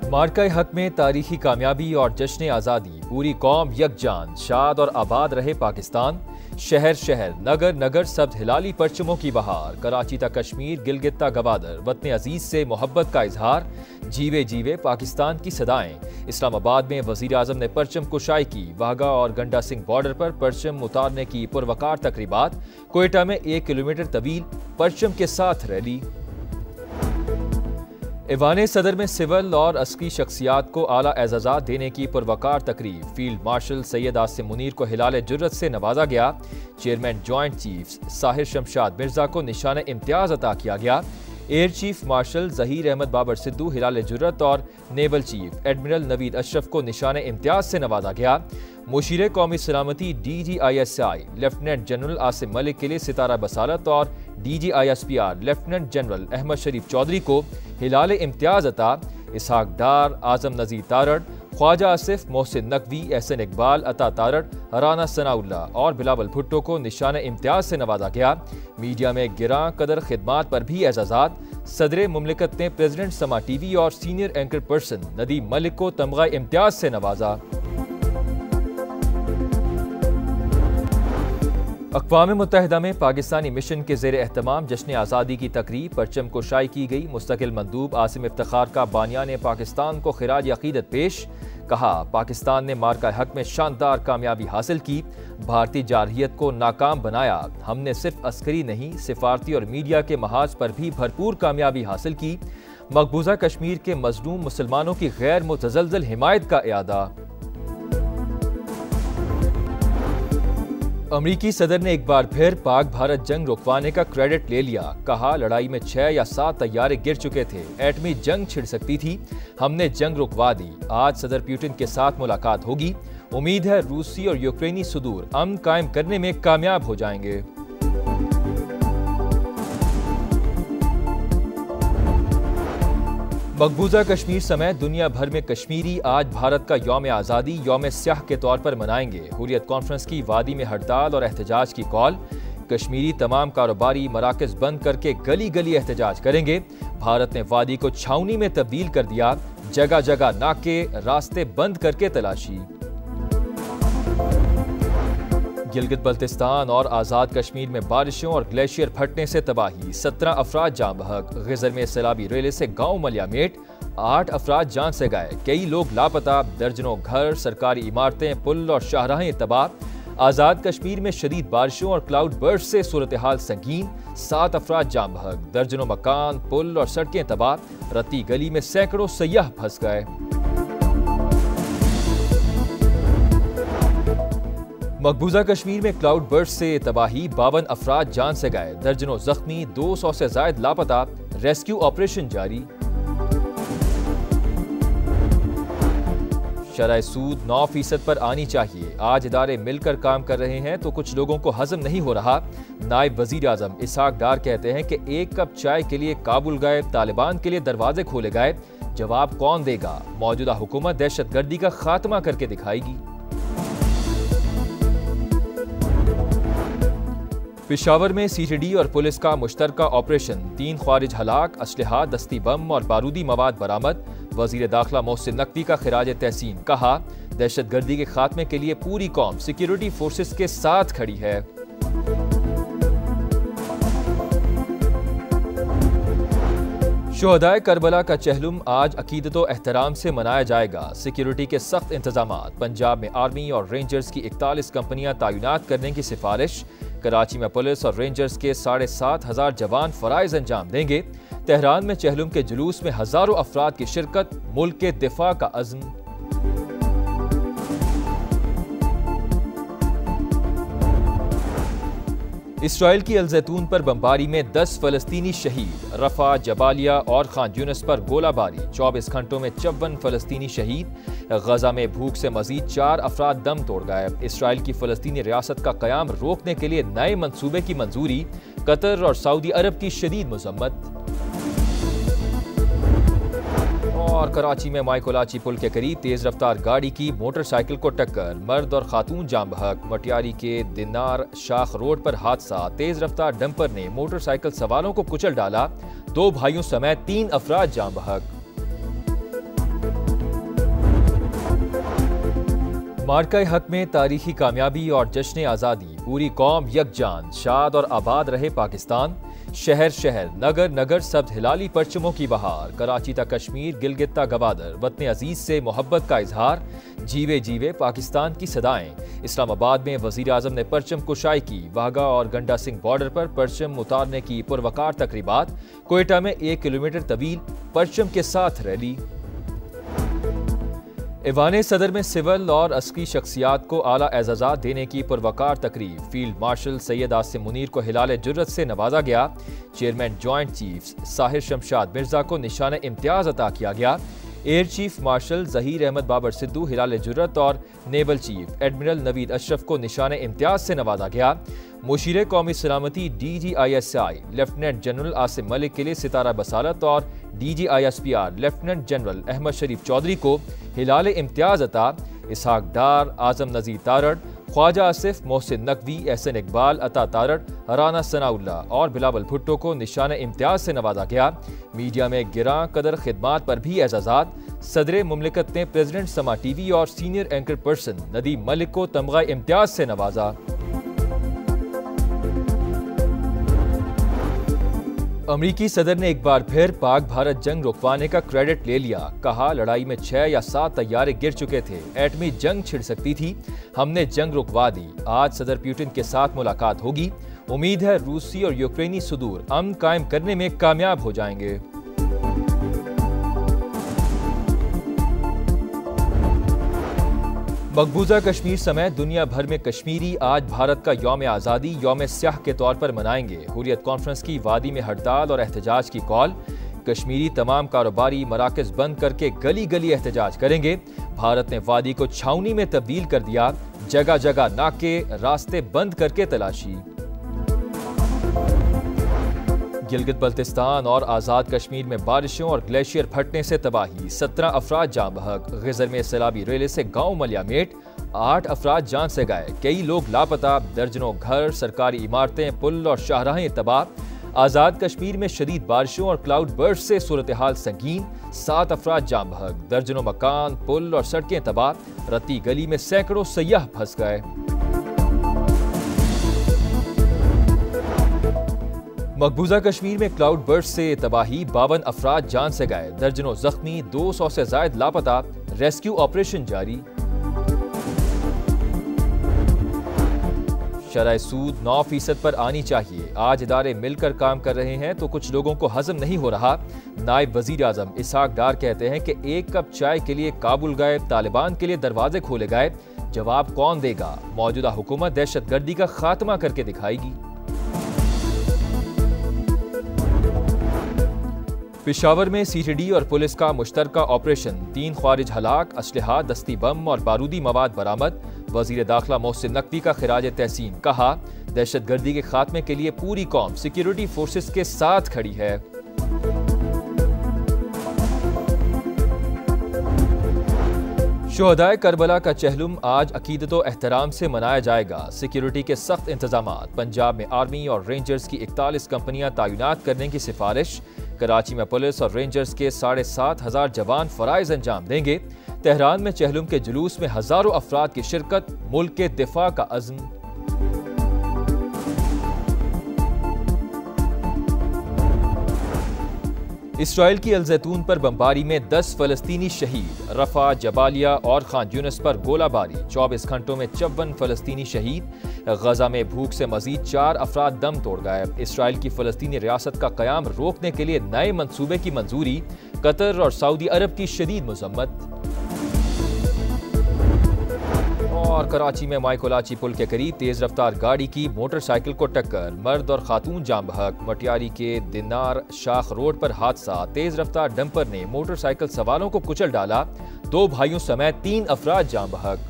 मार्का हक में तारीखी कामयाबी और जश्न आज़ादी, पूरी कौम यकजान, शाद और आबाद रहे पाकिस्तान। शहर शहर, नगर नगर सब्ज हिलाली परचमों की बहार। कराची तक कश्मीर, गिलगित तक गवादर, वतन अजीज से मोहब्बत का इजहार। जीवे जीवे पाकिस्तान की सदाएं। इस्लामाबाद में वजीर आजम ने परचम कुशाई की। वाघा और गंडा सिंह बॉर्डर पर परचम उतारने की पुरवकार तकरीबात। कोयटा में 1 किलोमीटर तवील परचम के साथ रैली। ईवान सदर में सिविल और अस्करी शख्सियात को आला एजाज़ात देने की पुरवकार तकरीब। फील्ड मार्शल सैयद आसिम मुनीर को हिलाल जुर्रत से नवाजा गया। Chairman joint chiefs Sahir Shamshad Mirza को निशान इम्तियाज अता किया गया। Air chief marshal Zaheer Ahmed Babar Sidhu Hilal Jurrat और naval chief admiral Naveed Ashraf को निशान इम्तियाज से नवाजा गया। मुशीर कौमी सलामती DGISI lieutenant general Asim Malik के लिए सितारा बसालत और DGISPR लेफ्टिनेंट जनरल अहमद शरीफ चौधरी को हिलाल इम्तियाज अता। इसहाक डार, आजम नजीर तारड़, ख्वाजा आसिफ, मोहसिन नकवी, एहसन इकबाल, अता तारड़, राना सनाउल्ला और बिलावल भुट्टो को निशान इम्तियाज से नवाजा गया। मीडिया में गिरां कदर खिदमात पर भी एजाजात। सदर मुमलिकत ने प्रेसिडेंट समा TV और senior anchor person Nadeem Malik को तमगा इम्तियाज से नवाजा। अक़वाम मुत्तहिदा में पाकिस्तानी मिशन के ज़ेर एहतमाम जश्न आज़ादी की तकरीब परचम कुशाई की गई। मुस्तकिल मंदूब आसिम इफ्तिखार का बानियान पाकिस्तान को खिराज अक़ीदत पेश। कहा, पाकिस्तान ने मार्का हक में शानदार कामयाबी हासिल की, भारतीय जारहियत को नाकाम बनाया। हमने सिर्फ अस्करी नहीं, सिफारती और मीडिया के महाज पर भी भरपूर कामयाबी हासिल की। मकबूजा कश्मीर के मजलूम मुसलमानों की गैर मुतज़लज़ल हिमायत का इयादा। अमरीकी सदर ने एक बार फिर पाक भारत जंग रुकवाने का क्रेडिट ले लिया। कहा, लड़ाई में 6 या 7 तैयारे गिर चुके थे, एटमी जंग छिड़ सकती थी, हमने जंग रुकवा दी। आज सदर पुतिन के साथ मुलाकात होगी। उम्मीद है रूसी और यूक्रेनी सुदूर अमन कायम करने में कामयाब हो जाएंगे। मकबूजा कश्मीर समेत दुनिया भर में कश्मीरी आज भारत का यौम आज़ादी यौम स्याह के तौर पर मनाएंगे। हुर्रियत कॉन्फ्रेंस की वादी में हड़ताल और एहतजाज की कॉल। कश्मीरी तमाम कारोबारी मराकज़ बंद करके गली गली एहतजाज करेंगे। भारत ने वादी को छावनी में तब्दील कर दिया। जगह जगह नाके, रास्ते बंद करके तलाशी। गिलगित बल्तिस्तान और आज़ाद कश्मीर में बारिशों और ग्लेशियर फटने से तबाही। 17 अफराद जान बहक। गिजर में सैलाबी रेले से गांव मलियामेट 8 अफराद जान से गए, कई लोग लापता। दर्जनों घर, सरकारी इमारतें, पुल और शाहराहें तबाह। आज़ाद कश्मीर में शदीद बारिशों और क्लाउड बर्स्ट से सूरत हाल संगीन। 7 अफराद जान बहक। दर्जनों मकान, पुल और सड़कें तबाह। रत्ती गली में सैकड़ों सयाह फंस गए। मकबूजा कश्मीर में क्लाउड बर्स्ट से तबाही। 52 अफराद जान से गए, दर्जनों जख्मी, 200 से जायद लापता। रेस्क्यू ऑपरेशन जारी। शरह सूद 9% पर आनी चाहिए। आज इदारे मिलकर काम कर रहे हैं तो कुछ लोगों को हजम नहीं हो रहा। नायब वजीर आजम इसहाक डार कहते हैं कि 1 कप चाय के लिए काबुल गए, तालिबान के लिए दरवाजे खोले गए। जवाब कौन देगा? मौजूदा हुकूमत दहशतगर्दी का खात्मा करके दिखाएगी। पेशावर में CTD और पुलिस का मुश्तरका ऑपरेशन। 3 ख्वारिज हलाक, असलहा, दस्ती बम और बारूदी मवाद बरामद। वजीर दाखिला मोहसिन नकवी का खिराज तहसीन। कहा, दहशतगर्दी के खात्मे के लिए पूरी कौम सिक्योरिटी फोर्सेस के साथ खड़ी है। शुहदाए करबला का चहलुम आज अकीदतो एहतराम से मनाया जाएगा। सिक्योरिटी के सख्त इंतजामात। पंजाब में आर्मी और रेंजर्स की 41 कंपनियां तैनात करने की सिफारिश। कराची में पुलिस और रेंजर्स के 7,500 जवान फराइज अंजाम देंगे। तेहरान में चहलुम के जुलूस में हजारों अफराद की शिरकत। मुल्क के दिफा का अज़्म। इसराइल की अल-जैतून पर बमबारी में 10 फलस्तीनी शहीद। रफा, जबालिया और खान यूनिस पर गोलाबारी। 24 घंटों में 54 फलस्तीनी शहीद। गजा में भूख से मजीद 4 अफराद दम तोड़ गए। इसराइल की फलस्तीनी रियासत का कयाम रोकने के लिए नए मंसूबे की मंजूरी। कतर और सऊदी अरब की शदीद मजम्मत। और कराची में माइकोलाची पुल के करीब तेज रफ्तार गाड़ी की मोटरसाइकिल को टक्कर। मर्द और खातून जाम बहक। मटियारी के दिनार शाख रोड पर हादसा। तेज रफ्तार डंपर ने मोटरसाइकिल सवारों को कुचल डाला। 2 भाइयों समेत 3 अफराद जाम बहक। मार्का हक में तारीखी कामयाबी और जश्न आज़ादी, पूरी कौम यकजान, शाद और आबाद रहे पाकिस्तान। शहर शहर, नगर नगर सब्ज हिलाली परचमों की बहार। कराची तक कश्मीर, गिलगित तक गवादर, वतन अजीज से मोहब्बत का इजहार। जीवे जीवे पाकिस्तान की सदाएं। इस्लामाबाद में वजीर आजम ने परचम कुशाई की। वाघा और गंडा सिंह बॉर्डर पर परचम उतारने की पुरवकार तकरीबात। कोयटा में 1 किलोमीटर तवील परचम के साथ रैली। ईवान सदर में सिविल और अस्करी शख्सियात को आला एजाज़ात देने की पुरवकार तकरीब। फील्ड मार्शल सैयद आसिम मुनीर को हिलाल जुर्रत से नवाजा गया। Chairman joint chiefs Sahir Shamshad Mirza को निशान इम्तियाज अता किया गया। Air chief marshal Zaheer Ahmed Babar Sidhu Hilal Jurrat और naval chief admiral Naveed Ashraf को निशान इम्तियाज से नवाजा गया। मुशीर कौमी सलामती DGISI lieutenant general Asim Malik के लिए सितारा बसालत और DGISPR लेफ्टिनेंट जनरल अहमद शरीफ चौधरी को हिलाल इम्तियाज अता। इसहाक डार, आजम नजीर तारड़, ख्वाजा आसिफ, मोहसिन नकवी, एहसन इकबाल, अता तारड़, राना सनाउल्ला और बिलावल भुट्टो को निशान इम्तियाज से नवाजा गया। मीडिया में गिरां कदर खिदमात पर भी एजाजात। सदर मुमलिकत ने प्रेसिडेंट समा TV और senior anchor person Nadeem Malik को तमगा इम्तियाज से नवाजा। अमरीकी सदर ने एक बार फिर पाक भारत जंग रुकवाने का क्रेडिट ले लिया। कहा, लड़ाई में 6 या 7 तैयारे गिर चुके थे, एटमी जंग छिड़ सकती थी, हमने जंग रुकवा दी। आज सदर पुतिन के साथ मुलाकात होगी। उम्मीद है रूसी और यूक्रेनी सुदूर अमन कायम करने में कामयाब हो जाएंगे। मकबूजा कश्मीर समेत दुनिया भर में कश्मीरी आज भारत का यौम आज़ादी यौम स्याह के तौर पर मनाएंगे। हुर्रियत कॉन्फ्रेंस की वादी में हड़ताल और एहतजाज की कॉल। कश्मीरी तमाम कारोबारी मराकज़ बंद करके गली गली एहतजाज करेंगे। भारत ने वादी को छावनी में तब्दील कर दिया। जगह जगह नाके, रास्ते बंद करके तलाशी। गिलगित बल्तिस्तान और आज़ाद कश्मीर में बारिशों और ग्लेशियर फटने से तबाही। 17 अफराद जान बहक। गिजर में सैलाबी रेले से गांव मलियामेट 8 अफराद जान से गए, कई लोग लापता। दर्जनों घर, सरकारी इमारतें, पुल और शाहराहें तबाह। आज़ाद कश्मीर में शदीद बारिशों और क्लाउड बर्स्ट से सूरत हाल संगीन। 7 अफराद जान बहक। दर्जनों मकान, पुल और सड़कें तबाह। रत्ती गली में सैकड़ों सयाह फंस गए। मकबूजा कश्मीर में क्लाउड बर्स्ट से तबाही। 52 अफराद जान से गए, दर्जनों जख्मी, 200 से जायद लापता। रेस्क्यू ऑपरेशन जारी। शरह सूद 9% पर आनी चाहिए। आज इदारे मिलकर काम कर रहे हैं तो कुछ लोगों को हजम नहीं हो रहा। नायब वजीर आजम इसहाक डार कहते हैं कि 1 कप चाय के लिए काबुल गए, तालिबान के लिए दरवाजे खोले गए। जवाब कौन देगा? मौजूदा हुकूमत दहशतगर्दी का खात्मा करके दिखाएगी। पेशावर में CTD और पुलिस का मुश्तरका ऑपरेशन। 3 ख्वारिज हलाक, असलहा, दस्ती बम और बारूदी मवाद बरामद। वजीर दाखिला मोहसिन नकवी का खिराज तहसीन। कहा, दहशतगर्दी के खात्मे के लिए पूरी कौम सिक्योरिटी फोर्सेस के साथ खड़ी है। शुहदाए करबला का चहलुम आज अकीदत व एहतराम से मनाया जाएगा। सिक्योरिटी के सख्त इंतजामात। पंजाब में आर्मी और रेंजर्स की 41 कंपनियां तैनात करने की सिफारिश। कराची में पुलिस और रेंजर्स के 7,500 जवान फराइज अंजाम देंगे। तेहरान में चहलुम के जुलूस में हजारों अफराद की शिरकत। मुल्क के दिफा का अज़्म। इसराइल की अल-जैतून पर बमबारी में 10 फलस्तीनी शहीद। रफा, जबालिया और खान यूनिस पर गोलाबारी। 24 घंटों में 54 फलस्तीनी शहीद। गजा में भूख से मजीद 4 अफराद दम तोड़ गए। इसराइल की फलस्तीनी रियासत का क़याम रोकने के लिए नए मंसूबे की मंजूरी। कतर और सऊदी अरब की शदीद मजम्मत। और कराची में माइकोलाची पुल के करीब तेज रफ्तार गाड़ी की मोटरसाइकिल को टक्कर। मर्द और खातून जाम बहक। मटियारी के दिनार शाख रोड पर हादसा। तेज रफ्तार डंपर ने मोटरसाइकिल सवारों को कुचल डाला। 2 भाइयों समेत 3 अफराद जाम बहक।